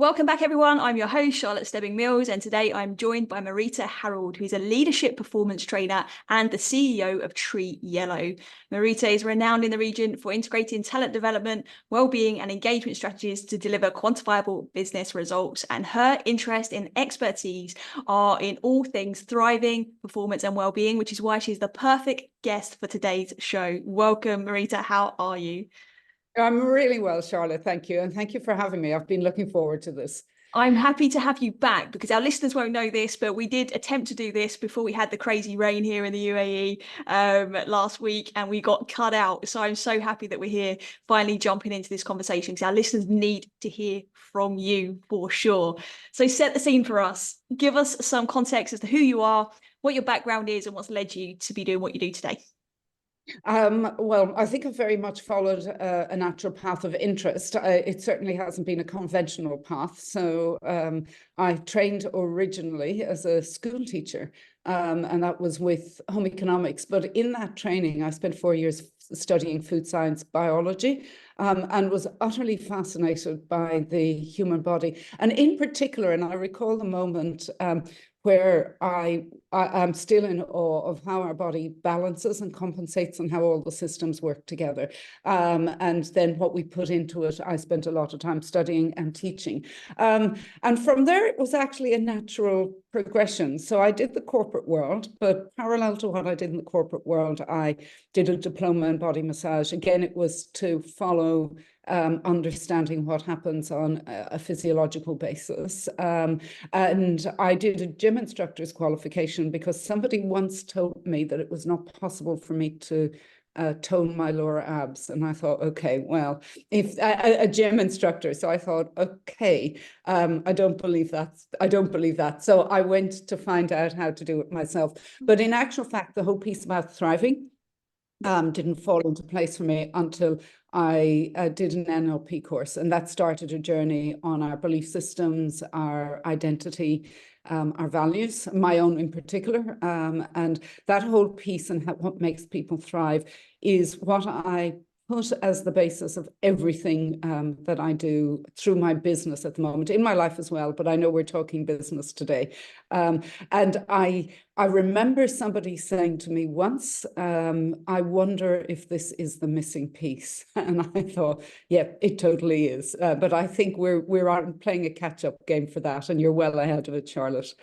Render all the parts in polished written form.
Welcome back, everyone. I'm your host, Charlotte Stebbing-Mills, and today I'm joined by Marita Harrold, who's a leadership performance trainer and the CEO of Tree Yellow. Marita is renowned in the region for integrating talent development, well-being, and engagement strategies to deliver quantifiable business results. And her interest and expertise are in all things thriving, performance, and well-being, which is why she's the perfect guest for today's show. Welcome, Marita. How are you? I'm really well, Charlotte. Thank you. And thank you for having me. I've been looking forward to this. I'm happy to have you back because our listeners won't know this, but we did attempt to do this before we had the crazy rain here in the UAE last week, and we got cut out. So I'm so happy that we're here finally jumping into this conversation because our listeners need to hear from you for sure. So set the scene for us. Give us some context as to who you are, what your background is, and what's led you to be doing what you do today. Well, I think I've very much followed a natural path of interest. It certainly hasn't been a conventional path. So I trained originally as a school teacher, and that was with home economics. But in that training, I spent 4 years studying food science biology, and was utterly fascinated by the human body. And in particular, and I recall the moment where I'm still in awe of how our body balances and compensates and how all the systems work together. And then what we put into it, I spent a lot of time studying and teaching. And from there, it was actually a natural progression. So I did the corporate world, but parallel to what I did in the corporate world, I did a diploma in body massage. Again, it was to follow understanding what happens on a physiological basis. And I did a gym instructor's qualification because somebody once told me that it was not possible for me to tone my lower abs. And I thought, okay, well, if a gym instructor. So I thought, okay, I don't believe that. So I went to find out how to do it myself. But in actual fact, the whole piece about thriving didn't fall into place for me until I did an NLP course, and that started a journey on our belief systems, our identity, our values, my own in particular, and that whole piece and what makes people thrive is what I put as the basis of everything that I do through my business at the moment, in my life as well, but I know we're talking business today. And I remember somebody saying to me once, I wonder if this is the missing piece. And I thought, yeah, it totally is. But I think we're playing a catch-up game for that, and you're well ahead of it, Charlotte.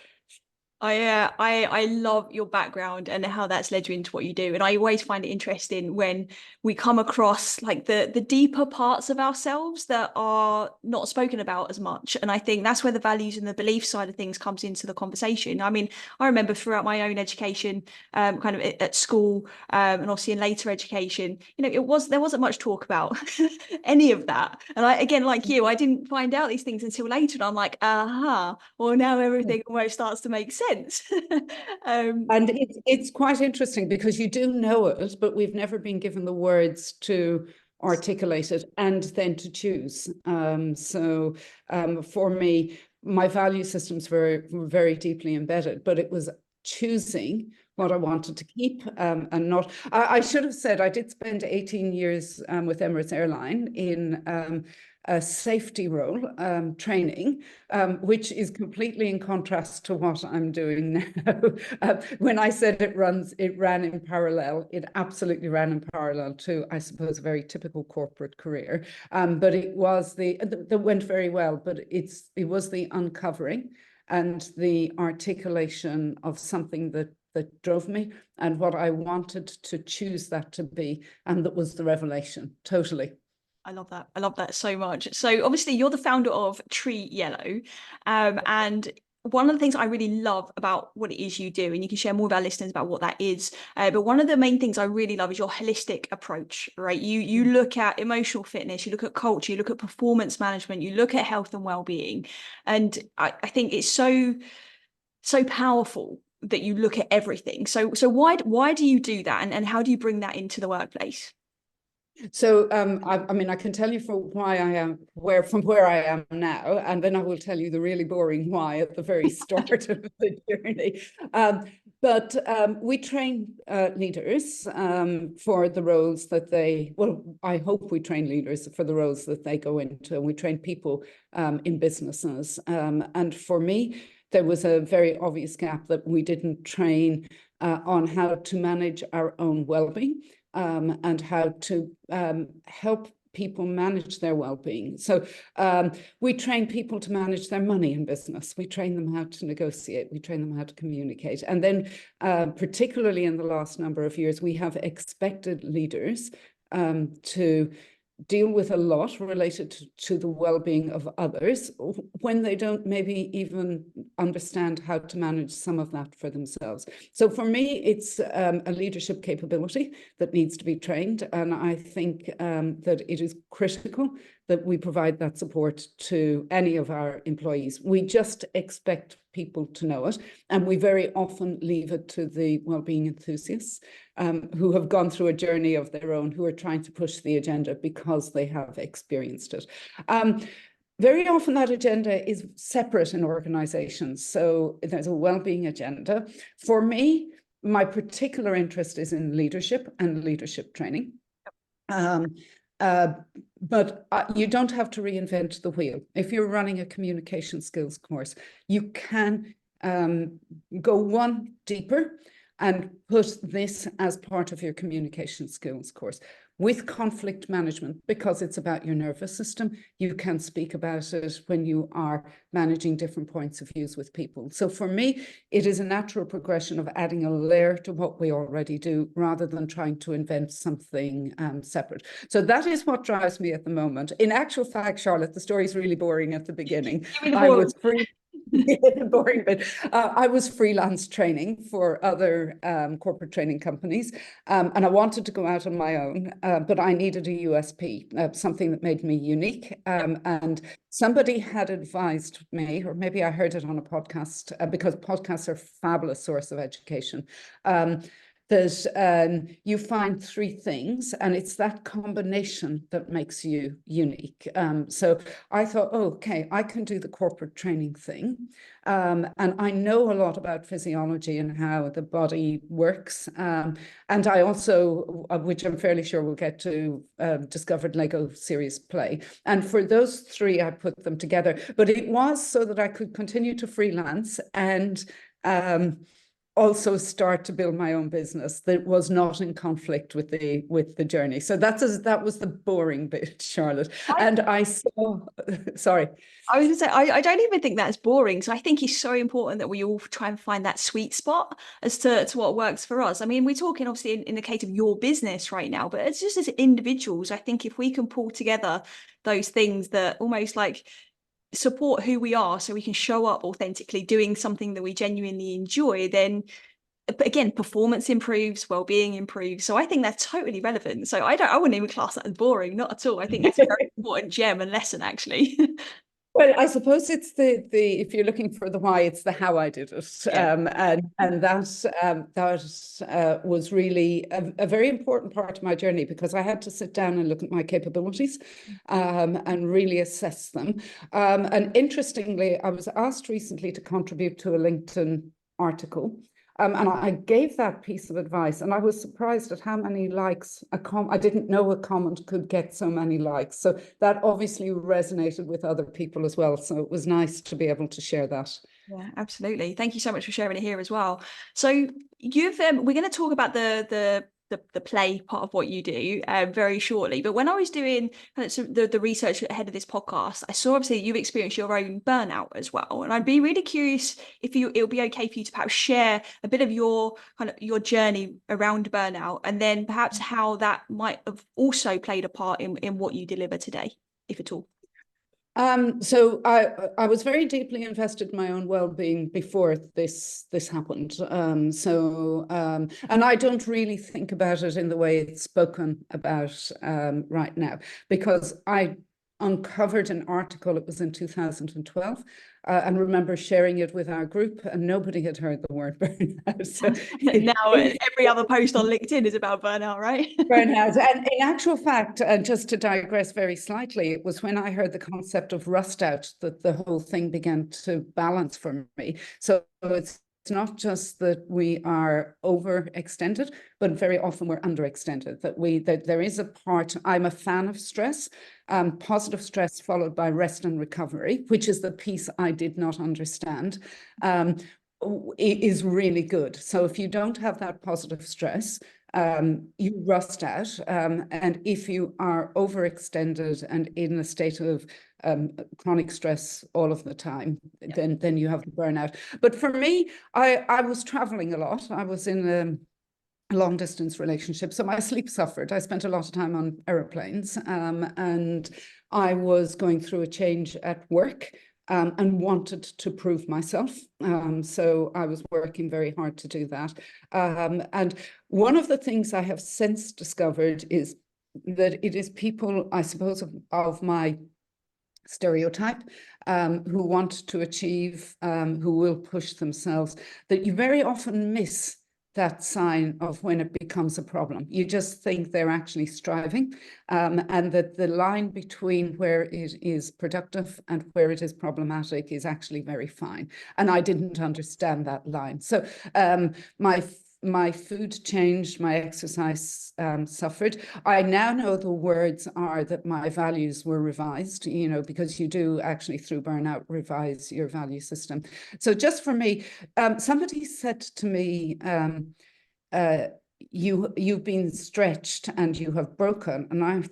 I love your background and how that's led you into what you do. And I always find it interesting when we come across like the deeper parts of ourselves that are not spoken about as much. And I think that's where the values and the belief side of things comes into the conversation. I mean, I remember throughout my own education, kind of at school, and obviously in later education, there wasn't much talk about any of that. And again, like you, I didn't find out these things until later. And I'm like, aha, well, now everything almost starts to make sense. And it's quite interesting because you do know it, but we've never been given the words to articulate it and then to choose. For me, my value systems were very deeply embedded, but it was choosing what I wanted to keep and not. I should have said I did spend 18 years with Emirates Airline in a safety role training, which is completely in contrast to what I'm doing now. When I said it ran in parallel, it absolutely ran in parallel to, I suppose, a very typical corporate career. But it was that went very well, but it was the uncovering and the articulation of something that drove me and what I wanted to choose that to be, and that was the revelation, totally. I love that. I love that so much. So obviously you're the founder of Tree Yellow. And one of the things I really love about what it is you do, and you can share more with our listeners about what that is. But one of the main things I really love is your holistic approach, right? You look at emotional fitness, you look at culture, you look at performance management, you look at health and well-being. And I think it's so powerful that you look at everything. So why do you do that? And how do you bring that into the workplace? So I mean, I can tell you from where I am now, and then I will tell you the really boring why at the very start of the journey. But we train leaders for the roles that they, well, I hope we train leaders for the roles that they go into. We train people in businesses. And for me, there was a very obvious gap that we didn't train on how to manage our own well-being and how to help people manage their well-being. So we train people to manage their money in business. We train them how to negotiate. We train them how to communicate. And then particularly in the last number of years, we have expected leaders to deal with a lot related to the well-being of others when they don't maybe even understand how to manage some of that for themselves. So for me, it's a leadership capability that needs to be trained. And I think that it is critical that we provide that support to any of our employees. We just expect people to know it. And we very often leave it to the well-being enthusiasts who have gone through a journey of their own, who are trying to push the agenda because they have experienced it. Very often that agenda is separate in organizations. So there's a well-being agenda. For me, my particular interest is in leadership and leadership training. But you don't have to reinvent the wheel. If you're running a communication skills course, you can go one deeper and put this as part of your communication skills course. With conflict management, because it's about your nervous system, you can speak about it when you are managing different points of views with people. So for me, it is a natural progression of adding a layer to what we already do rather than trying to invent something separate. So that is what drives me at the moment. In actual fact, Charlotte, the story is really boring at the beginning. I was free. Boring bit. I was freelance training for other corporate training companies, and I wanted to go out on my own, but I needed a USP, something that made me unique. And somebody had advised me, or maybe I heard it on a podcast, because podcasts are a fabulous source of education. That you find three things, and it's that combination that makes you unique. So I thought, oh, okay, I can do the corporate training thing. And I know a lot about physiology and how the body works. And I also, which I'm fairly sure we'll get to, discovered Lego Serious Play. And for those three, I put them together. But it was so that I could continue to freelance and also start to build my own business that was not in conflict with the journey. So that was the boring bit, Charlotte. And I saw, sorry. I was going to say, I don't even think that's boring. So I think it's so important that we all try and find that sweet spot as to what works for us. I mean, we're talking obviously in the case of your business right now, but it's just as individuals. I think if we can pull together those things that almost like support who we are so we can show up authentically doing something that we genuinely enjoy, then again, performance improves, well-being improves. So I think that's totally relevant. So I wouldn't even class that as boring, not at all. I think that's a very important gem and lesson, actually. Well, I suppose it's the if you're looking for the why, it's the how I did it. Yeah. And that was really a very important part of my journey, because I had to sit down and look at my capabilities and really assess them. And interestingly, I was asked recently to contribute to a LinkedIn article. And I gave that piece of advice, and I was surprised at how many likes I didn't know a comment could get so many likes. So that obviously resonated with other people as well. So it was nice to be able to share that. Yeah, absolutely. Thank you so much for sharing it here as well. So you've we're going to talk about the play part of what you do very shortly. But when I was doing kind of the research ahead of this podcast, I saw obviously you've experienced your own burnout as well. And I'd be really curious if it'll be okay for you to perhaps share a bit of your kind of your journey around burnout, and then perhaps how that might have also played a part in what you deliver today, if at all. So I was very deeply invested in my own well-being before this happened. And I don't really think about it in the way it's spoken about right now, because I uncovered an article, it was in 2012, and remember sharing it with our group, and nobody had heard the word burnout. So now every other post on LinkedIn is about burnout, right? Burnout. And in actual fact, just to digress very slightly, it was when I heard the concept of Rustout that the whole thing began to balance for me. So it's not just that we are overextended, but very often we're underextended, that there is a part. I'm a fan of stress, positive stress followed by rest and recovery, which is the piece I did not understand. It is really good. So if you don't have that positive stress, you rust out. And if you are overextended and in a state of chronic stress all of the time, then you have the burnout. But for me, I was traveling a lot. I was in a long distance relationship, so my sleep suffered. I spent a lot of time on airplanes, and I was going through a change at work. And wanted to prove myself. So I was working very hard to do that. And one of the things I have since discovered is that it is people, I suppose, of my stereotype, who want to achieve, who will push themselves, that you very often miss that sign of when it becomes a problem. You just think they're actually striving, and that the line between where it is productive and where it is problematic is actually very fine. And I didn't understand that line. So my food changed, my exercise suffered. I now know the words are that my values were revised, because you do actually through burnout revise your value system. So just for me, somebody said to me, you've been stretched and you have broken. And I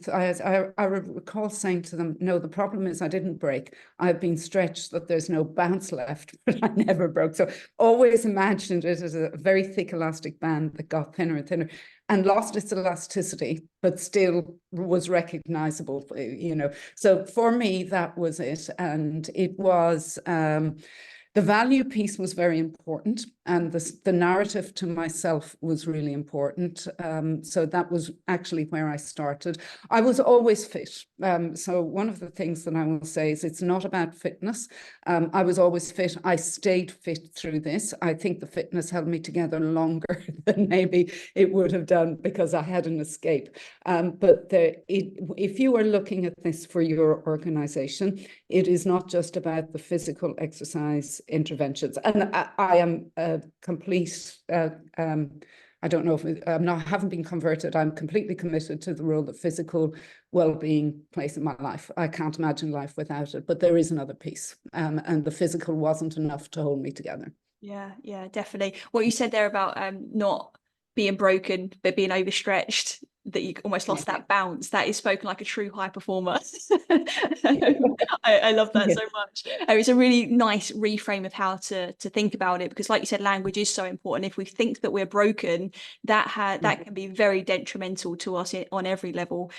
recall saying to them, no, the problem is I didn't break. I've been stretched that there's no bounce left, but I never broke. So always imagined it as a very thick elastic band that got thinner and thinner and lost its elasticity, but still was recognizable, So for me, that was it. And it was... the value piece was very important, and the narrative to myself was really important. So that was actually where I started. I was always fit. So one of the things that I will say is it's not about fitness. I was always fit. I stayed fit through this. I think the fitness held me together longer than maybe it would have done because I had an escape. But if you are looking at this for your organization, it is not just about the physical exercise interventions. And I am a complete, I don't know if haven't been converted. I'm completely committed to the role that physical well-being plays in my life. I can't imagine life without it, but there is another piece, and the physical wasn't enough to hold me together. Yeah, definitely. What you said there about not being broken, but being overstretched, that you almost lost that bounce, that is spoken like a true high performer. I love that so much. It's a really nice reframe of how to think about it, because like you said, language is so important. If we think that we're broken, that can be very detrimental to us on every level.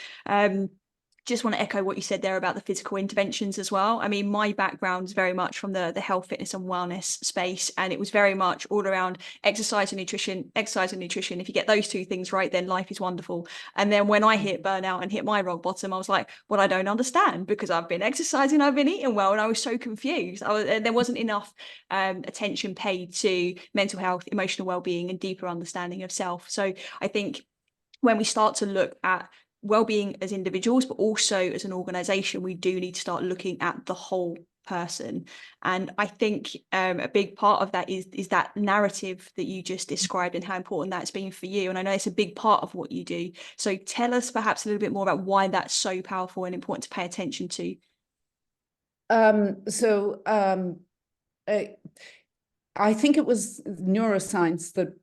Just want to echo what you said there about the physical interventions as well. I mean, my background is very much from the health, fitness and wellness space, and it was very much all around exercise and nutrition. If you get those two things right, then life is wonderful. And then when I hit burnout and hit my rock bottom, I was like, well, I don't understand, because I've been exercising, I've been eating well, and I was so confused. There wasn't enough attention paid to mental health, emotional well-being and deeper understanding of self. So I think when we start to look at well-being as individuals, but also as an organization, we do need to start looking at the whole person. And I think a big part of that is that narrative that you just described and how important that's been for you. And I know it's a big part of what you do. So tell us perhaps a little bit more about why that's so powerful and important to pay attention to. I think it was neuroscience that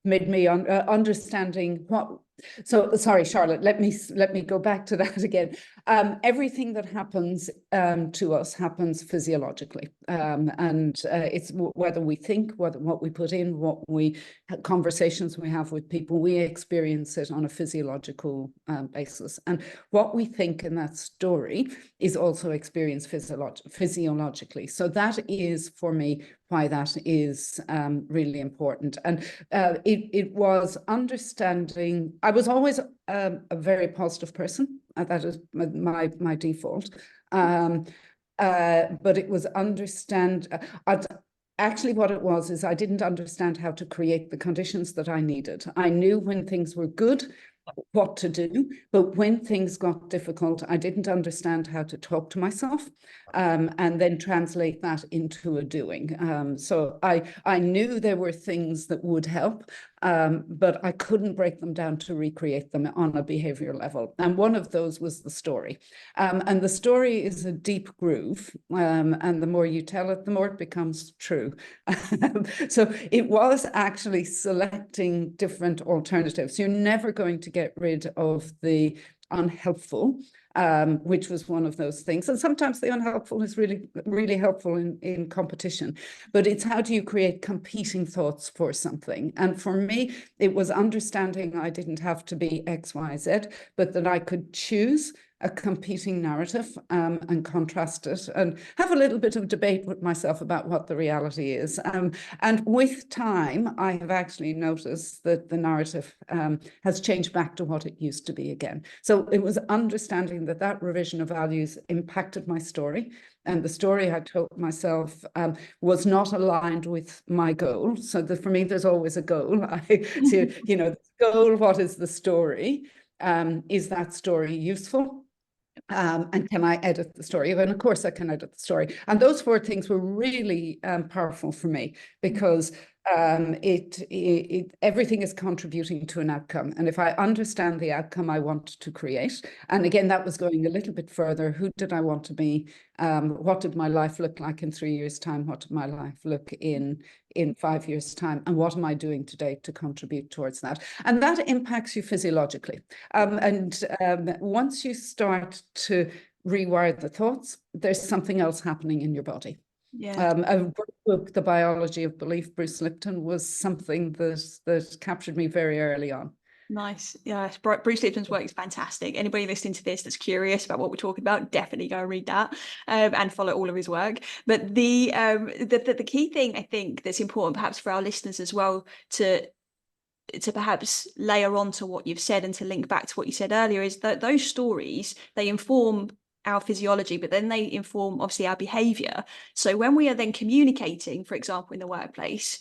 made me understanding what. So sorry, Charlotte, let me go back to that again. Everything that happens to us happens physiologically, and it's whether we think, what we put in, conversations we have with people, we experience it on a physiological basis. And what we think in that story is also experienced physiologically. So that is, for me, why that is really important. And it was understanding. I was always a very positive person. That is my default. But it was actually what it was is I didn't understand how to create the conditions that I needed. I knew when things were good what to do. But when things got difficult, I didn't understand how to talk to myself, and then translate that into a doing. So I knew there were things that would help, but I couldn't break them down to recreate them on a behavior level. And one of those was the story. And the story is a deep groove. And the more you tell it, the more it becomes true. So it was actually selecting different alternatives. You're never going to get rid of the unhelpful, which was one of those things. And sometimes the unhelpful is really, really helpful in competition. But it's how do you create competing thoughts for something? And for me, it was understanding I didn't have to be X, Y, Z, but that I could choose a competing narrative, and contrast it and have a little bit of debate with myself about what the reality is. And with time, I have actually noticed that the narrative has changed back to what it used to be again. So it was understanding that that revision of values impacted my story. And the story I told myself was not aligned with my goal. So that for me, there's always a goal. I see, the goal, what is the story? Is that story useful? And can I edit the story? And of course I can edit the story. And those four things were really powerful for me, because everything is contributing to an outcome. And if I understand the outcome I want to create, and again, that was going a little bit further, who did I want to be? What did my life look like in 3 years' time? What did my life look in 5 years' time? And what am I doing today to contribute towards that? And that impacts you physiologically. Once you start to rewire the thoughts, there's something else happening in your body. Yeah. A book, The Biology of Belief, Bruce Lipton, was something that captured me very early on. Nice. Yeah, Bruce Lipton's work is fantastic. Anybody listening to this that's curious about what we're talking about, definitely go read that, and follow all of his work. But the key thing I think that's important perhaps for our listeners as well to perhaps layer on to what you've said and to link back to what you said earlier is that those stories, they inform our physiology, but then they inform obviously our behavior. So when we are then communicating, for example, in the workplace,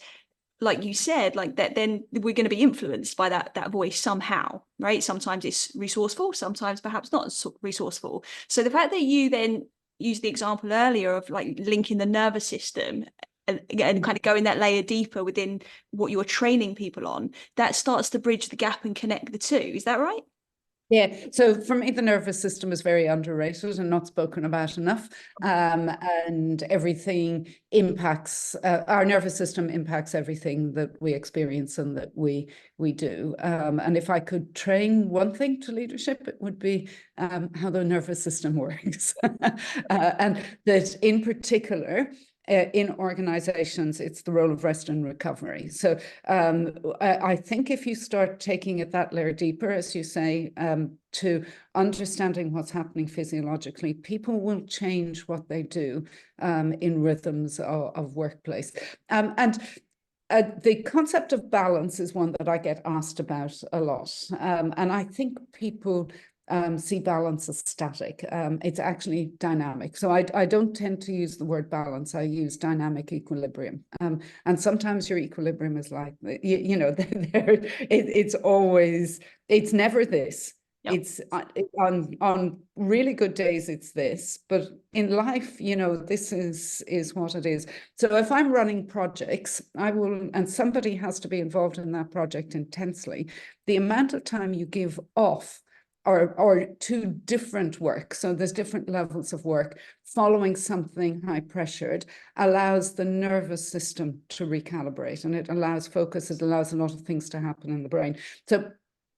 like you said, like that, then we're going to be influenced by that voice somehow, right? Sometimes it's resourceful, sometimes perhaps not resourceful. So the fact that you then used the example earlier of like linking the nervous system and kind of going that layer deeper within what you're training people on, that starts to bridge the gap and connect the two. Is that right? Yeah, so for me, the nervous system is very underrated and not spoken about enough. And everything impacts, our nervous system impacts everything that we experience and that we do. And if I could train one thing to leadership, it would be how the nervous system works. And that in particular, in organizations, it's the role of rest and recovery. So I think if you start taking it that layer deeper, as you say, to understanding what's happening physiologically, people will change what they do in rhythms of workplace. The concept of balance is one that I get asked about a lot. And I think people see balance as static. It's actually dynamic. So I don't tend to use the word balance. I use dynamic equilibrium. And sometimes your equilibrium is like, it's always, it's never this. Yep. It's on really good days, it's this. But in life, this is what it is. So if I'm running projects, and somebody has to be involved in that project intensely, the amount of time you give off or to different work, so there's different levels of work, following something high pressured allows the nervous system to recalibrate, and it allows focus, it allows a lot of things to happen in the brain. So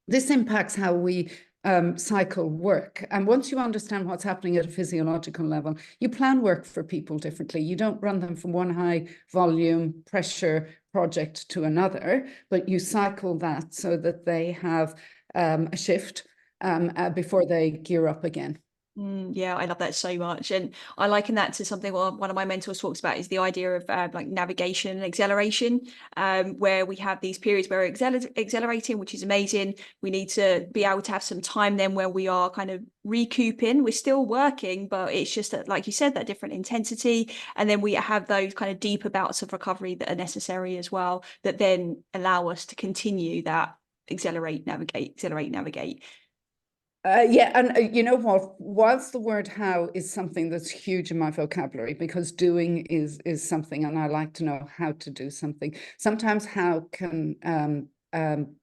this impacts how we cycle work. And once you understand what's happening at a physiological level, you plan work for people differently. You don't run them from one high volume pressure project to another, but you cycle that so that they have a shift before they gear up again. Yeah, I love that so much. And I liken that to something one of my mentors talks about is the idea of like navigation and acceleration, where we have these periods where we're accelerating, which is amazing. We need to be able to have some time then where we are kind of recouping. We're still working, but it's just that, like you said, that different intensity. And then we have those kind of deeper bouts of recovery that are necessary as well, that then allow us to continue that accelerate, navigate. Yeah, and you know what? Whilst the word how is something that's huge in my vocabulary, because doing is something, and I like to know how to do something. Sometimes how can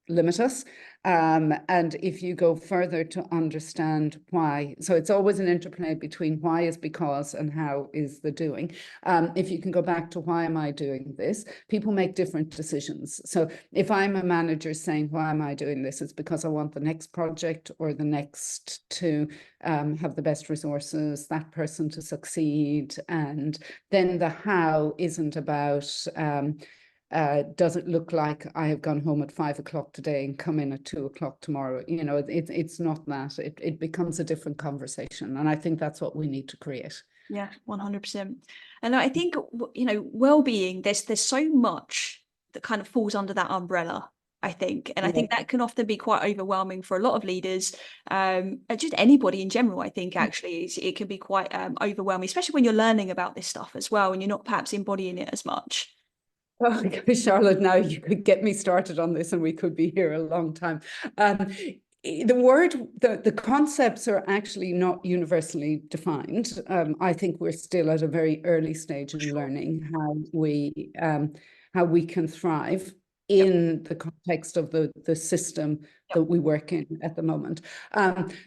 limit us. And if you go further to understand why, so it's always an interplay between why is because and how is the doing. If you can go back to why am I doing this, people make different decisions. So if I'm a manager saying, why am I doing this? It's because I want the next project or the next to have the best resources, that person to succeed. And then the how isn't about does it look like I have gone home at 5 o'clock today and come in at 2 o'clock tomorrow? You know, it's not that. It becomes a different conversation. And I think that's what we need to create. Yeah, 100%. And I think, you know, well-being, there's so much that kind of falls under that umbrella, I think. And I think that can often be quite overwhelming for a lot of leaders, just anybody in general, I think, actually. It can be quite overwhelming, especially when you're learning about this stuff as well, and you're not perhaps embodying it as much. Oh, Charlotte, now you could get me started on this and we could be here a long time. The concepts are actually not universally defined. I think we're still at a very early stage in learning how we can thrive in the context of the system that we work in at the moment.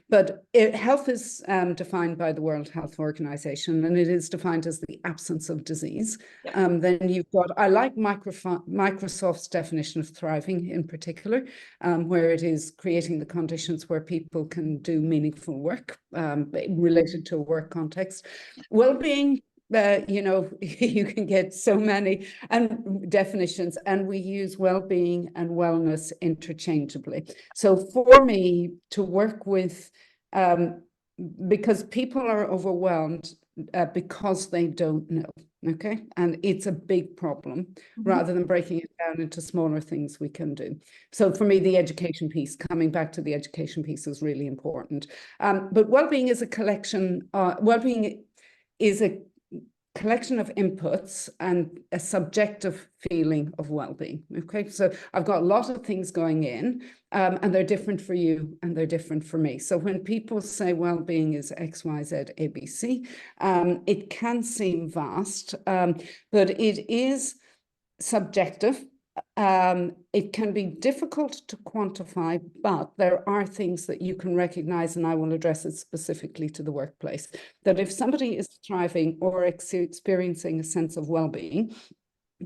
But health is defined by the World Health Organization, and it is defined as the absence of disease. Then you've got, I like Microsoft's definition of thriving in particular, where it is creating the conditions where people can do meaningful work related to a work context. Well-being, you know, you can get so many definitions, and we use well-being and wellness interchangeably. So for me to work with, because people are overwhelmed because they don't know, okay? And it's a big problem, rather than breaking it down into smaller things we can do. So for me, the education piece, coming back to the education piece, is really important. But well-being is a collection, well-being is a collection of inputs and a subjective feeling of well-being. Okay, so I've got a lot of things going in, and they're different for you and they're different for me. So when people say well-being is X, Y, Z, A, B, C, it can seem vast, but it is subjective. It can be difficult to quantify, but there are things that you can recognize, and I will address it specifically to the workplace, that if somebody is thriving or experiencing a sense of well-being,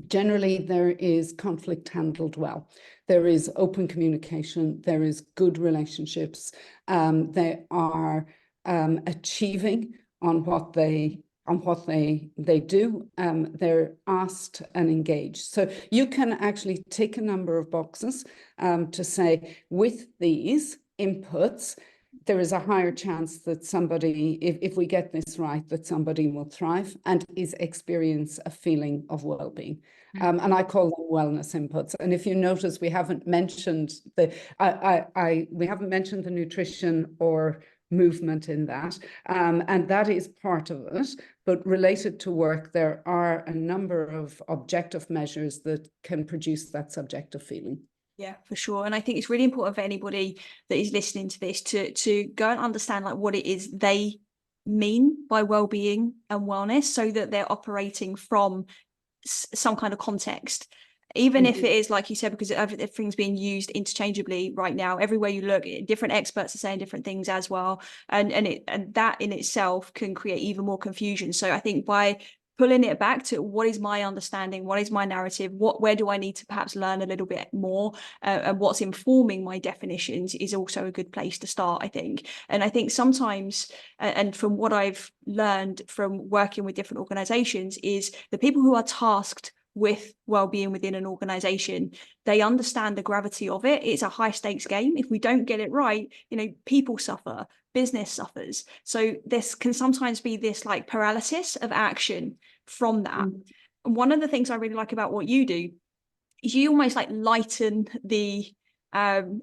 generally there is conflict handled well. There is open communication, there is good relationships, they are achieving on what they do, they're asked and engaged. So you can actually take a number of boxes to say, with these inputs, there is a higher chance that somebody, if we get this right, that somebody will thrive and experience a feeling of well-being. And I call them wellness inputs. And if you notice, we haven't mentioned we haven't mentioned the nutrition or movement in that, and that is part of it. But related to work, there are a number of objective measures that can produce that subjective feeling. Yeah, for sure. And I think it's really important for anybody that is listening to this to go and understand like what it is they mean by well-being and wellness, so that they're operating from some kind of context, even if it is, like you said, because everything's being used interchangeably right now. Everywhere you look, different experts are saying different things as well, and that in itself can create even more confusion. So I think by pulling it back to what is my understanding, what is my narrative, where do I need to perhaps learn a little bit more, and what's informing my definitions is also a good place to start, I think. And I think sometimes, and from what I've learned from working with different organizations, is the people who are tasked with well-being within an organization, they understand the gravity of it. It's a high stakes game. If we don't get it right, you know, people suffer, business suffers. So this can sometimes be this like paralysis of action from that. And one of the things I really like about what you do is you almost like lighten the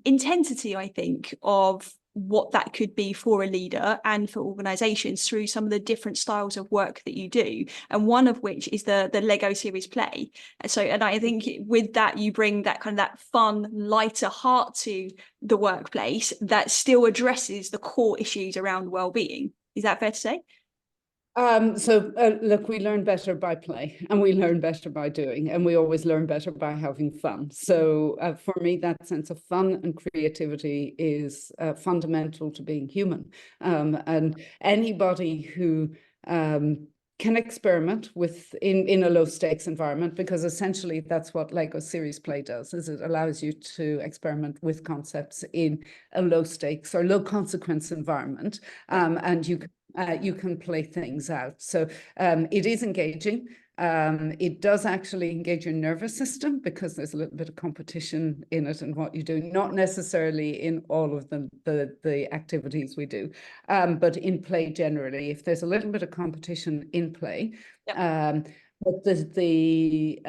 intensity, I think, of what that could be for a leader and for organizations through some of the different styles of work that you do, and one of which is the Lego series play. And I think with that you bring that kind of that fun, lighter heart to the workplace that still addresses the core issues around well-being. Is that fair to say? Look, we learn better by play, and we learn better by doing, and we always learn better by having fun. So for me, that sense of fun and creativity is fundamental to being human. And anybody who can experiment in a low stakes environment, because essentially that's what Lego series play does, is it allows you to experiment with concepts in a low stakes or low consequence environment, and you can play things out. So it is engaging. It does actually engage your nervous system because there's a little bit of competition in it and what you do, not necessarily in all of the activities we do, but in play generally, if there's a little bit of competition in play, yep. But the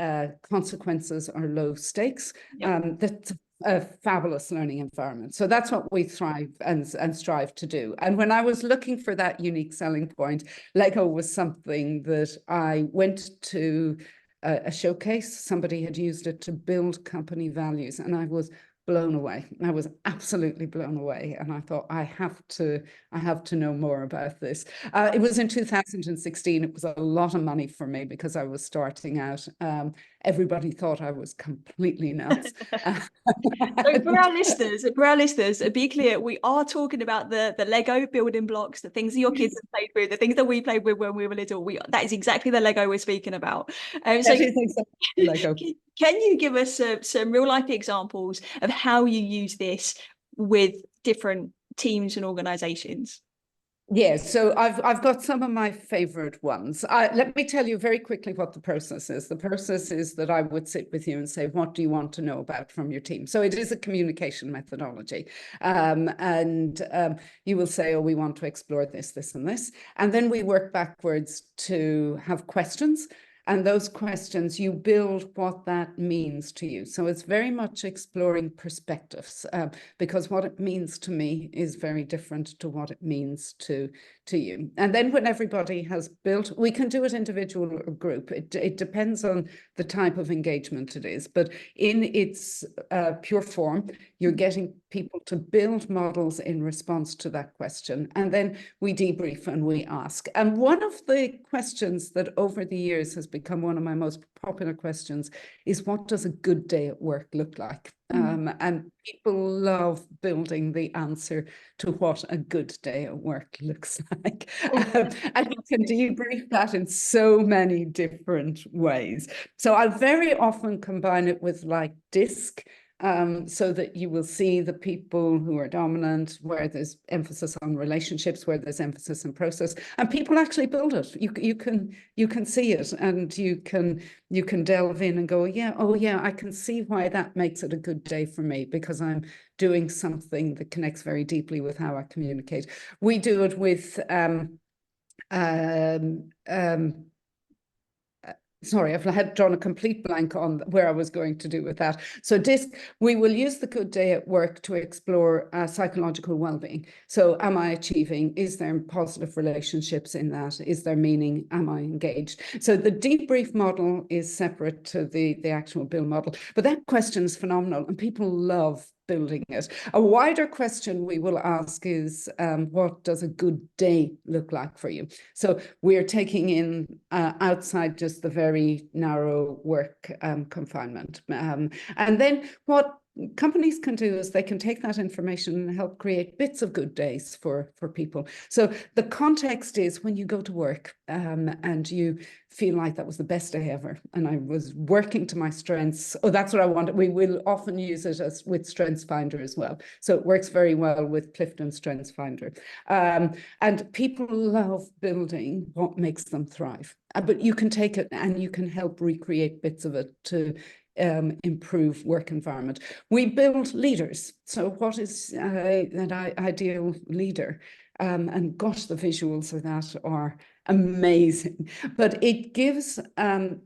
consequences are low stakes. Yep. That's a fabulous learning environment. So that's what we thrive and strive to do. And when I was looking for that unique selling point, Lego was something that I went to a showcase. Somebody had used it to build company values, and I was blown away. I was absolutely blown away. And I thought, I have to know more about this. It was in 2016. It was a lot of money for me because I was starting out. Everybody thought I was completely nuts. So for our listeners, be clear, we are talking about the Lego building blocks, the things that your kids have played with, the things that we played with when we were little. That is exactly the Lego we're speaking about. So exactly Lego. Can you give us some real life examples of how you use this with different teams and organizations? Yeah, so I've got some of my favorite ones. Let me tell you very quickly what the process is. The process is that I would sit with you and say, what do you want to know about from your team? So it is a communication methodology. You will say, oh, we want to explore this, this, and this. And then we work backwards to have questions. And those questions, you build what that means to you. So it's very much exploring perspectives, because what it means to me is very different to what it means to you. And then when everybody has built, we can do it individual or group. It depends on the type of engagement it is. But in its pure form, you're getting people to build models in response to that question. And then we debrief and we ask. And one of the questions that over the years has become one of my most popular questions is, what does a good day at work look like? And people love building the answer to what a good day at work looks like. And you can debrief that in so many different ways. So I very often combine it with like DISC, so that you will see the people who are dominant, where there's emphasis on relationships, where there's emphasis on process, and people actually build it. You can see it, and you can delve in and go, yeah, oh yeah, I can see why that makes it a good day for me, because I'm doing something that connects very deeply with how I communicate. We do it with sorry, I've had drawn a complete blank on where I was going to do with that. So DISC, we will use the good day at work to explore psychological well-being. So am I achieving? Is there positive relationships in that? Is there meaning? Am I engaged? So the debrief model is separate to the actual build model. But that question is phenomenal, and people love building it. A wider question we will ask is, what does a good day look like for you? So we're taking in outside just the very narrow work confinement. And then what companies can do is they can take that information and help create bits of good days for people. So the context is when you go to work and you feel like that was the best day ever, and I was working to my strengths. Oh, that's what I wanted. We will often use it with Strengths Finder as well. So it works very well with Clifton Strengths Finder. And people love building what makes them thrive. But you can take it and you can help recreate bits of it to improve work environment. We build leaders. So what is an ideal leader? And gosh, the visuals of that are amazing. But it gives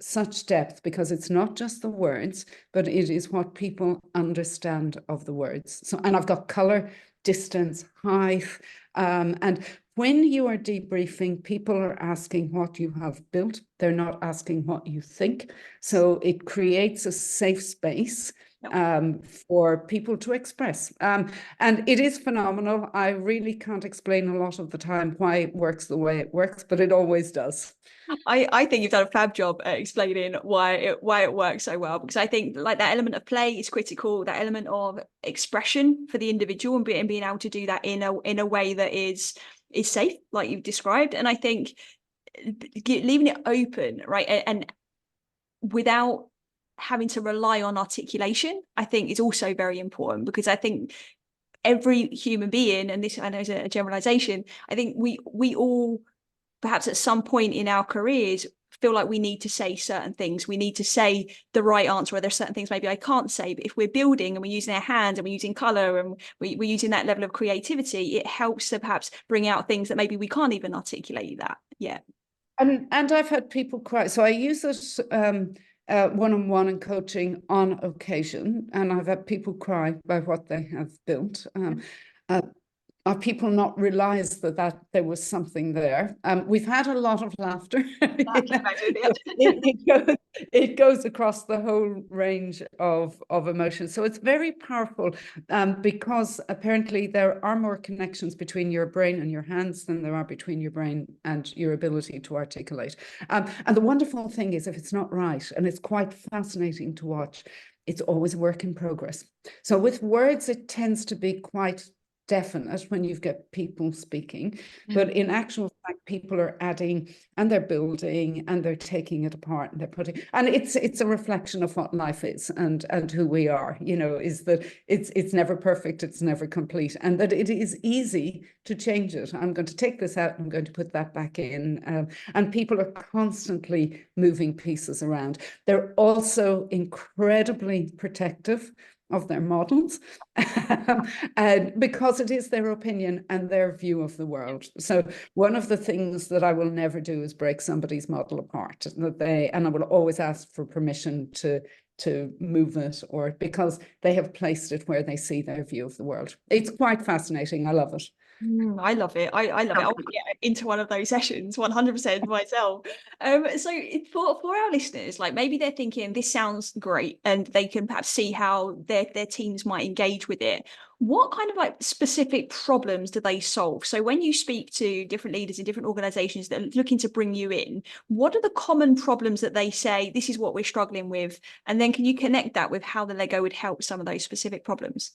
such depth, because it's not just the words, but it is what people understand of the words. So, and I've got color distance, height. And when you are debriefing, people are asking what you have built. They're not asking what you think. So it creates a safe space for people to express. And it is phenomenal. I really can't explain a lot of the time why it works the way it works, but it always does. I think you've done a fab job at explaining why it works so well, because I think like that element of play is critical, that element of expression for the individual and being able to do that in a way that is safe, like you've described. And I think leaving it open, right, and without having to rely on articulation, I think is also very important, because I think every human being, and this I know is a generalization, I think we all perhaps at some point in our careers feel like we need to say certain things. We need to say the right answer, or there's certain things maybe I can't say. But if we're building and we're using our hands and we're using color and we're using that level of creativity, it helps to perhaps bring out things that maybe we can't even articulate that yet. And I've had people cry. So I use it one-on-one in coaching on occasion, and I've had people cry by what they have built. Are people not realize that there was something there? We've had a lot of laughter. It goes across the whole range of emotions. So it's very powerful because apparently there are more connections between your brain and your hands than there are between your brain and your ability to articulate. And the wonderful thing is, if it's not right, and it's quite fascinating to watch, it's always a work in progress. So with words, it tends to be quite definite when you've got people speaking, but in actual fact, people are adding and they're building and they're taking it apart and they're putting, and it's a reflection of what life is and who we are, is that it's never perfect, it's never complete, and that it is easy to change it. I'm going to take this out, I'm going to put that back in, and people are constantly moving pieces around. They're also incredibly protective of their models, and because it is their opinion and their view of the world. So one of the things that I will never do is break somebody's model apart. And I will always ask for permission to move it, or because they have placed it where they see their view of the world. It's quite fascinating. I love it. I love it. I love it. I want to get into one of those sessions 100% myself. So for our listeners, like maybe they're thinking this sounds great and they can perhaps see how their teams might engage with it. What kind of like specific problems do they solve? So when you speak to different leaders in different organizations that are looking to bring you in, what are the common problems that they say, this is what we're struggling with? And then can you connect that with how the Lego would help some of those specific problems?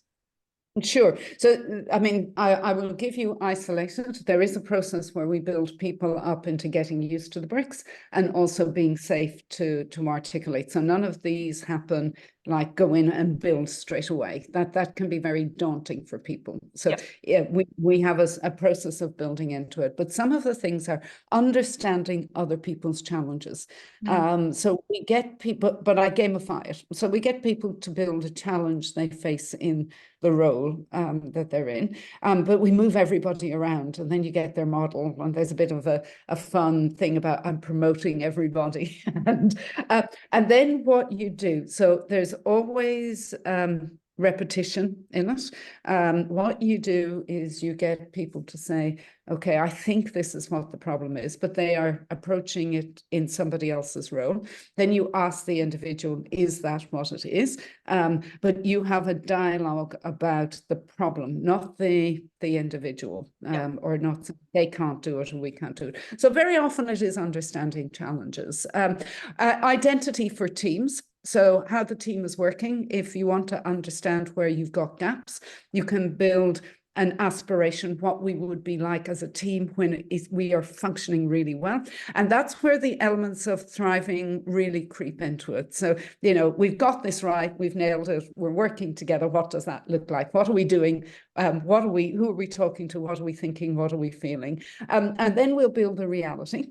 Sure. So, I mean, I will give you isolated. There is a process where we build people up into getting used to the bricks and also being safe to articulate. So none of these happen like go in and build straight away. That can be very daunting for people. So yeah, we have a process of building into it. But some of the things are understanding other people's challenges. So we get people, but I gamify it. So we get people to build a challenge they face in the role that they're in, but we move everybody around, and then you get their model, and there's a bit of a fun thing about I'm promoting everybody, and then what you do. So there's always repetition in it. What you do is you get people to say, okay, I think this is what the problem is, but they are approaching it in somebody else's role. Then you ask the individual, is that what it is? But you have a dialogue about the problem, not the individual, or not they can't do it and we can't do it. So very often it is understanding challenges. Identity for teams. So how the team is working. If you want to understand where you've got gaps, you can build an aspiration, what we would be like as a team when we are functioning really well. And that's where the elements of thriving really creep into it. So, we've got this right, we've nailed it, we're working together. What does that look like? What are we doing? Who are we talking to? What are we thinking? What are we feeling? And then we'll build a reality.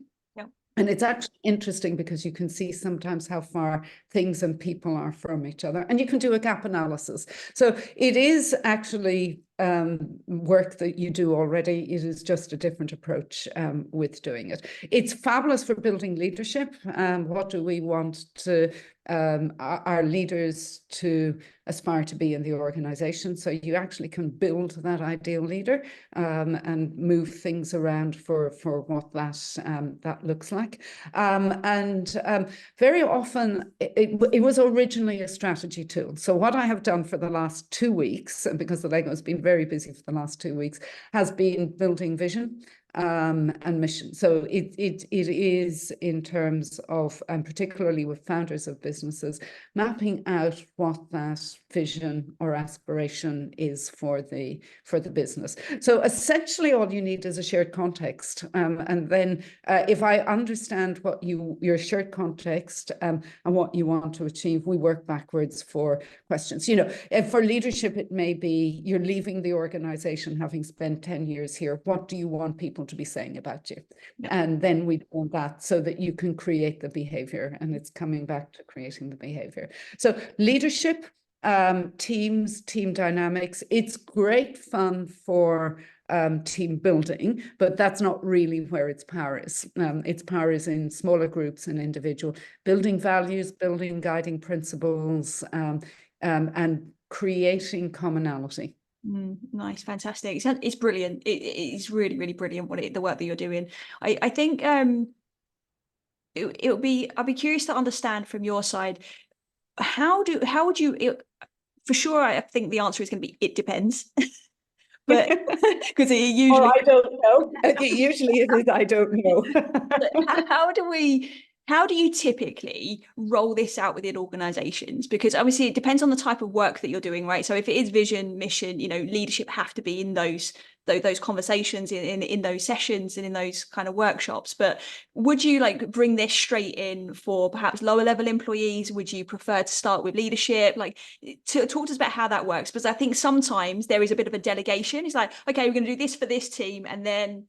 And it's actually interesting because you can see sometimes how far things and people are from each other, and you can do a gap analysis. So it is actually work that you do already. It is just a different approach with doing it. It's fabulous for building leadership. What do we want to our leaders to aspire to be in the organization? So you actually can build that ideal leader and move things around for what that looks like. Very often it was originally a strategy tool. So what I have done for the last 2 weeks, and because the Lego has been very busy for the last 2 weeks, has been building vision and mission. So it is in terms of, and particularly with founders of businesses, mapping out what that vision or aspiration is for the business. So essentially all you need is a shared context. And then if I understand what your shared context and what you want to achieve, we work backwards for questions. You know, for leadership, it may be you're leaving the organization having spent 10 years here. What do you want people to be saying about you? Yeah. And then we do that so that you can create the behavior, and it's coming back to creating the behavior. So leadership, teams, team dynamics, it's great fun for team building, but that's not really where its power is. Its power is in smaller groups and individual, building values, building guiding principles, and creating commonality. Nice, fantastic. It's brilliant. It's really, really brilliant the work that you're doing. I think I'd be curious to understand from your side, how would you for sure, I think the answer is going to be it depends. But because it usually, I don't know. Usually it is I don't know. how do you typically roll this out within organizations? Because obviously it depends on the type of work that you're doing, right? So if it is vision, mission, you know, leadership have to be in those conversations, in those sessions and in those kind of workshops. But would you like bring this straight in for perhaps lower level employees? Would you prefer to start with leadership? Like, to talk to us about how that works, because I think sometimes there is a bit of a delegation. It's like, okay, we're going to do this for this team, and then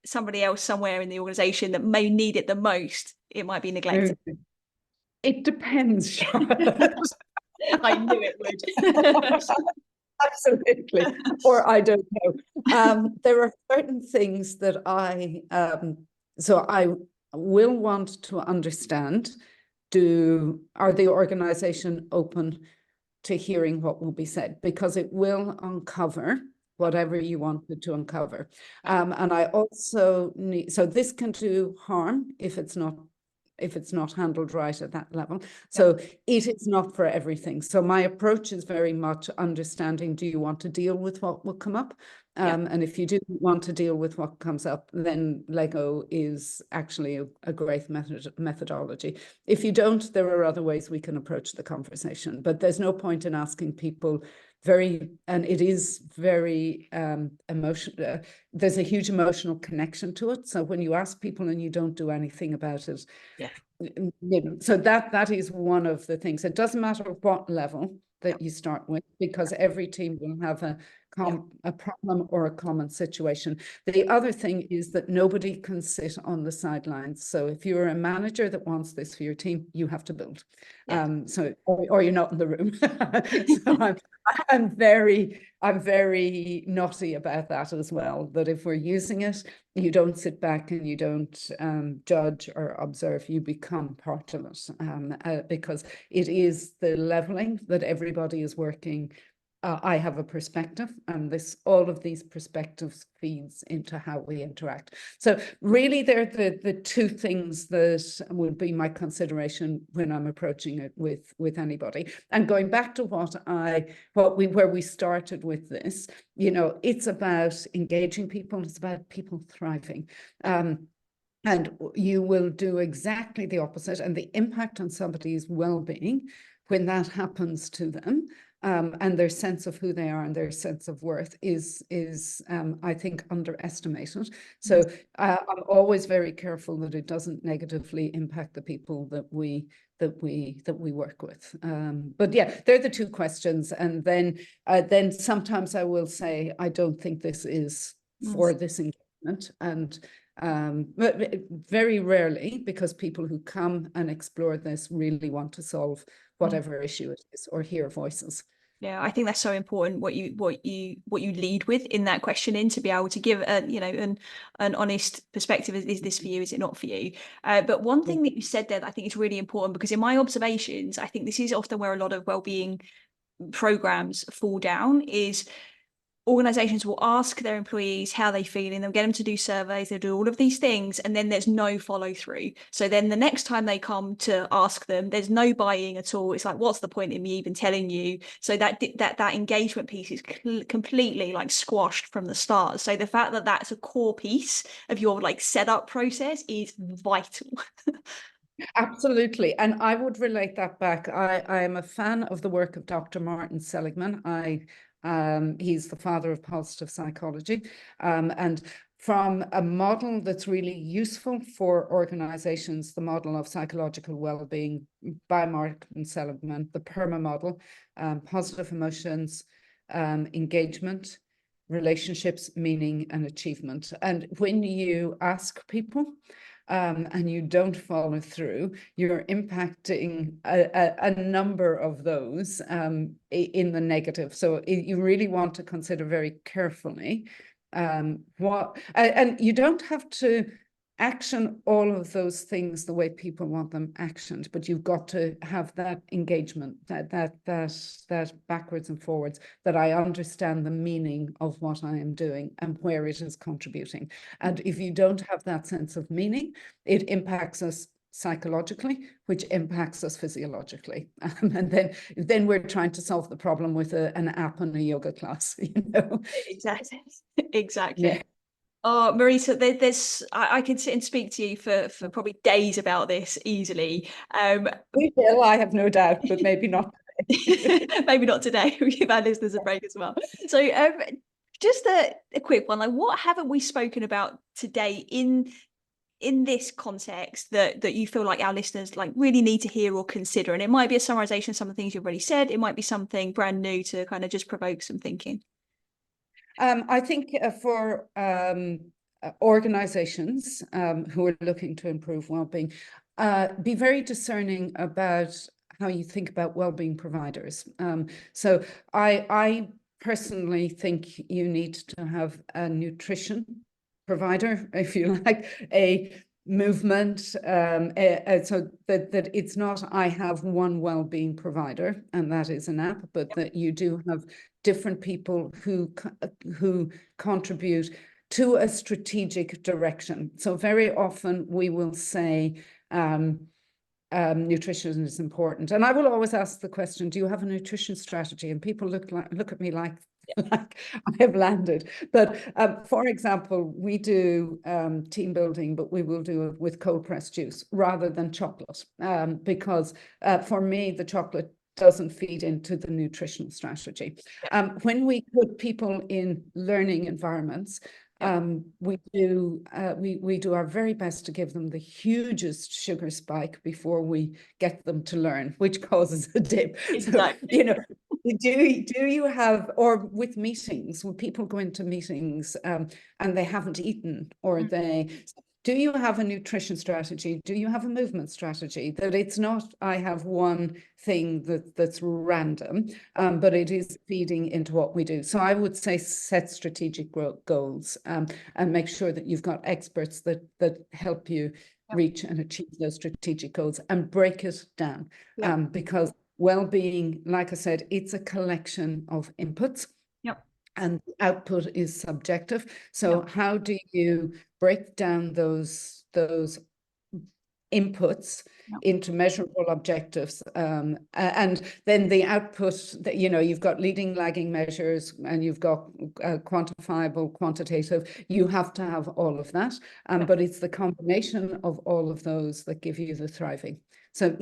somebody else somewhere in the organization that may need it the most, it might be neglected. It depends, Charlotte. I knew it would. Absolutely. Or I don't know. There are certain things that I will want to understand. Are the organization open to hearing what will be said? Because it will uncover whatever you wanted to uncover. And I also need, so this can do harm if it's not handled right at that level. So it is not for everything. So my approach is very much understanding, do you want to deal with what will come up? And if you do want to deal with what comes up, then Lego is actually a great methodology. If you don't, there are other ways we can approach the conversation, but there's no point in asking people and it is very emotional. There's a huge emotional connection to it. So when you ask people and you don't do anything about it, you know, so that is one of the things. It doesn't matter what level that you start with, because every team will have a problem or a common situation. The other thing is that nobody can sit on the sidelines. So if you're a manager that wants this for your team, you have to build. Or you're not in the room. So I'm very naughty about that as well, that if we're using it, you don't sit back and you don't judge or observe, you become part of it, because it is the leveling that everybody is working. I have a perspective, and all of these perspectives feeds into how we interact. So really they're the two things that would be my consideration when I'm approaching it with anybody. And going back to where we started with this, you know, it's about engaging people, it's about people thriving. And you will do exactly the opposite, and the impact on somebody's well-being when that happens to them, and their sense of who they are and their sense of worth is I think underestimated. So I'm always very careful that it doesn't negatively impact the people that we work with. But yeah, they're the two questions. And then sometimes I will say, I don't think this is for this engagement. And but very rarely, because people who come and explore this really want to solve whatever issue it is or hear voices. Yeah, I think that's so important what you lead with in that questioning, to be able to give a, an honest perspective. Is this for you? Is it not for you? But one thing that you said there that I think is really important, because in my observations, I think this is often where a lot of wellbeing programs fall down, is organizations will ask their employees how they feel, and they'll get them to do surveys, they'll do all of these things, and then there's no follow through. So then the next time they come to ask them, there's no buying at all. It's like, what's the point in me even telling you? So that engagement piece is completely like squashed from the start. So the fact that that's a core piece of your like setup process is vital. Absolutely. And I would relate that back. I am a fan of the work of Dr. Martin Seligman. He's the father of positive psychology. And from a model that's really useful for organizations, the model of psychological well-being by Martin Seligman, the PERMA model, positive emotions, engagement, relationships, meaning, and achievement. And when you ask people, and you don't follow through, you're impacting a number of those in the negative. So you really want to consider very carefully and you don't have to action all of those things the way people want them actioned, but you've got to have that engagement, that backwards and forwards, that I understand the meaning of what I am doing and where it is contributing. And if you don't have that sense of meaning, it impacts us psychologically, which impacts us physiologically. And then we're trying to solve the problem with an app and a yoga class, Exactly. Exactly. Yeah. Oh, Marita, I could sit and speak to you for probably days about this easily. We will, I have no doubt, but maybe not today. Maybe not today. We give our listeners a break as well. So, just a quick one. Like, what haven't we spoken about today in this context that you feel like our listeners like really need to hear or consider? And it might be a summarization of some of the things you've already said. It might be something brand new to kind of just provoke some thinking. I think for organizations who are looking to improve well-being, be very discerning about how you think about well-being providers. So I personally think you need to have a nutrition provider, if you like, a movement, so that it's not I have one well-being provider and that is an app, but that you do have different people who contribute to a strategic direction. So very often we will say nutrition is important, and I will always ask the question, do you have a nutrition strategy? And people look at me like I have landed. But for example, we do team building, but we will do it with cold pressed juice rather than chocolate, because for me the chocolate doesn't feed into the nutritional strategy. When we put people in learning environments, we do our very best to give them the hugest sugar spike before we get them to learn, which causes a dip. Exactly. So, do you have, or with meetings, when people go into meetings and they haven't eaten, or do you have a nutrition strategy? Do you have a movement strategy? That it's not I have one thing that's random, but it is feeding into what we do. So I would say set strategic goals and make sure that you've got experts that help you reach and achieve those strategic goals, and break it down. Because well-being, like I said, it's a collection of inputs. And output is subjective. So how do you break down those inputs into measurable objectives, and then the output that you've got leading, lagging measures, and you've got quantifiable, quantitative. You have to have all of that, but it's the combination of all of those that give you the thriving. So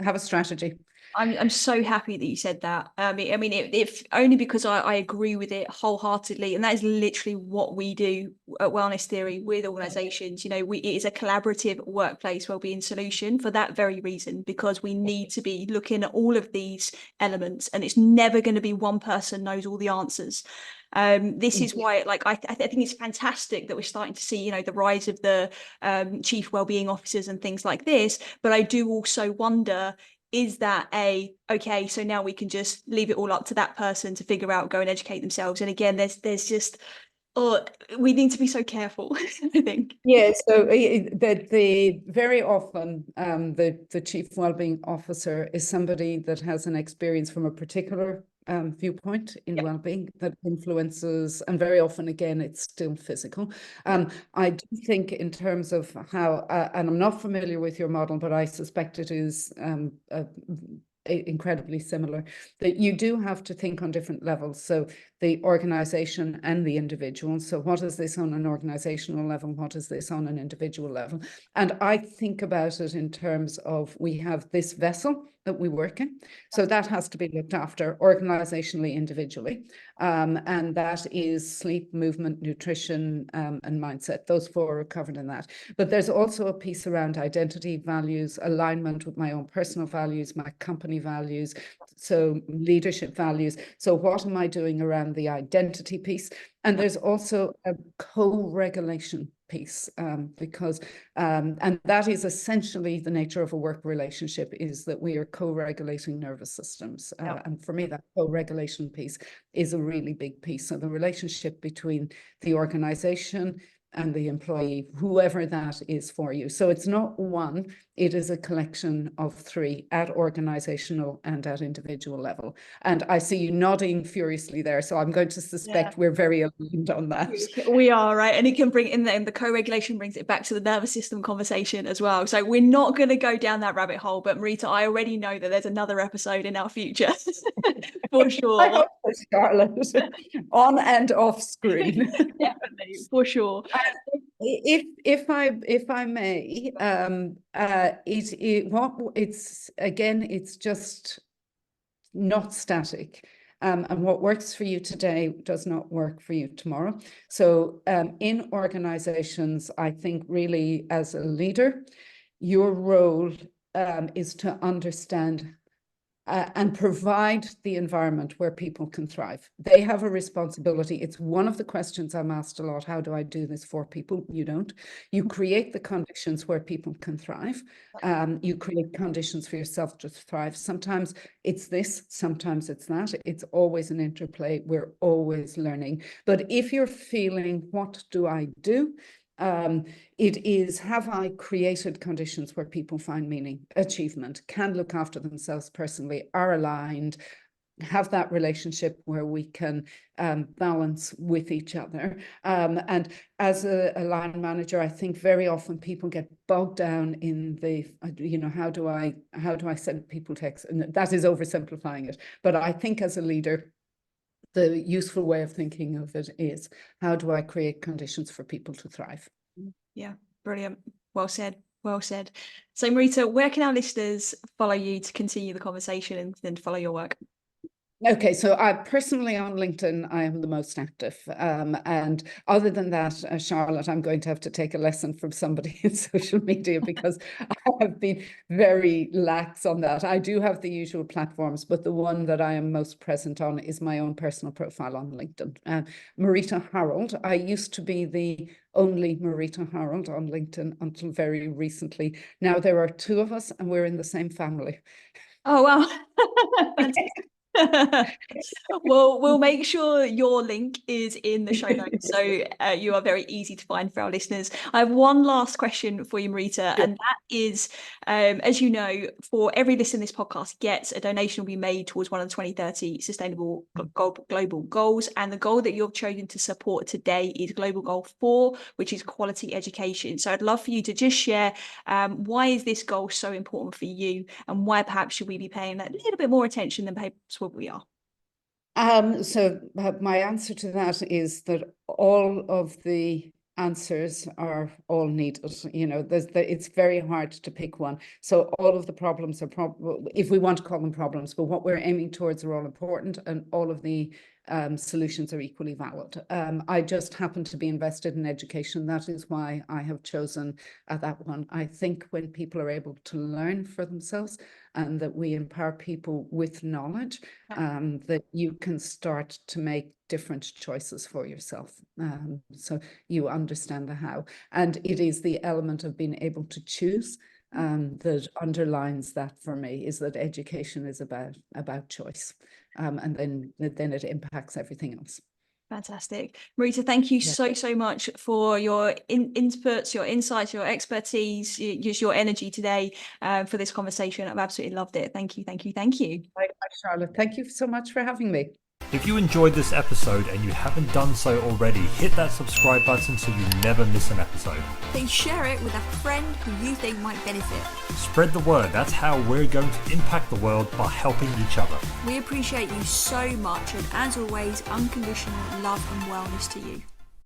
have a strategy. I'm so happy that you said that. I mean, if only because I agree with it wholeheartedly, and that is literally what we do at Wellness Theory with organisations. It is a collaborative workplace wellbeing solution for that very reason, because we need to be looking at all of these elements, and it's never going to be one person knows all the answers. This is why, like, I think it's fantastic that we're starting to see, the rise of the chief wellbeing officers and things like this. But I do also wonder, is that okay, so now we can just leave it all up to that person to figure out, go and educate themselves? And again, there's just, oh, we need to be so careful, I think. Yeah, so the very often the chief wellbeing officer is somebody that has an experience from a particular viewpoint in Yep. wellbeing that influences, and very often again it's still physical. I do think in terms of how, and I'm not familiar with your model, but I suspect it is incredibly similar, that you do have to think on different levels. So the organization and the individual. So what is this on an organizational level? What is this on an individual level? And I think about it in terms of, we have this vessel that we work in. So that has to be looked after organizationally, individually. And that is sleep, movement, nutrition, and mindset. Those four are covered in that. But there's also a piece around identity, values, alignment with my own personal values, my company values, so leadership values. So what am I doing around the identity piece? And there's also a co-regulation piece, because and that is essentially the nature of a work relationship, is that we are co-regulating nervous systems. And for me, that co-regulation piece is a really big piece. So the relationship between the organization and the employee, whoever that is for you. So it's not one, it is a collection of three at organizational and at individual level. And I see you nodding furiously there, so I'm going to suspect we're very aligned on that. We are, right? And it can bring in the co-regulation brings it back to the nervous system conversation as well. So we're not going to go down that rabbit hole, but Marita, I already know that there's another episode in our future for sure. I hope so, Charlotte, on and off screen. Definitely, for sure. If I may, it's just not static. And what works for you today does not work for you tomorrow. So in organizations, I think really as a leader, your role is to understand and provide the environment where people can thrive. They have a responsibility. It's one of the questions I'm asked a lot. How do I do this for people? You don't. You create the conditions where people can thrive. You create conditions for yourself to thrive. Sometimes it's this, sometimes it's that. It's always an interplay. We're always learning. But if you're feeling, what do I do? It is, have I created conditions where people find meaning, achievement, can look after themselves personally, are aligned, have that relationship where we can balance with each other. And as a line manager, I think very often people get bogged down in the, how do I send people texts? And that is oversimplifying it. But I think as a leader, the useful way of thinking of it is, how do I create conditions for people to thrive? Yeah, brilliant. Well said. Well said. So Marita, where can our listeners follow you to continue the conversation and follow your work? Okay, so I personally on LinkedIn, I am the most active. And other than that, Charlotte, I'm going to have to take a lesson from somebody in social media, because I have been very lax on that. I do have the usual platforms, but the one that I am most present on is my own personal profile on LinkedIn. Marita Harrold. I used to be the only Marita Harrold on LinkedIn until very recently. Now there are two of us and we're in the same family. Oh, wow. Fantastic. Well, we'll make sure your link is in the show notes, so you are very easy to find for our listeners. I have one last question for you, Marita, and that is, as you know, for every listen this podcast gets, a donation will be made towards one of the 2030 Sustainable Global Goals, and the goal that you've chosen to support today is Global Goal 4, which is quality education. So I'd love for you to just share why is this goal so important for you, and why perhaps should we be paying a little bit more attention than perhaps what we are? So my answer to that is that all of the answers are all needed. It's very hard to pick one. So all of the problems are, if we want to call them problems, but what we're aiming towards are all important, and all of the solutions are equally valid. I just happen to be invested in education. That is why I have chosen that one. I think when people are able to learn for themselves, and that we empower people with knowledge, that you can start to make different choices for yourself. So you understand the how. And it is the element of being able to choose that underlines that for me, is that education is about choice, and then it impacts everything else. Fantastic. Marita, thank you Yeah. so much for your inputs, your insights, your expertise, just your energy today for this conversation. I've absolutely loved it. Thank you. Hi, Charlotte. Thank you so much for having me. If you enjoyed this episode and you haven't done so already, hit that subscribe button so you never miss an episode. Please share it with a friend who you think might benefit. Spread the word. That's how we're going to impact the world, by helping each other. We appreciate you so much, and as always, unconditional love and wellness to you.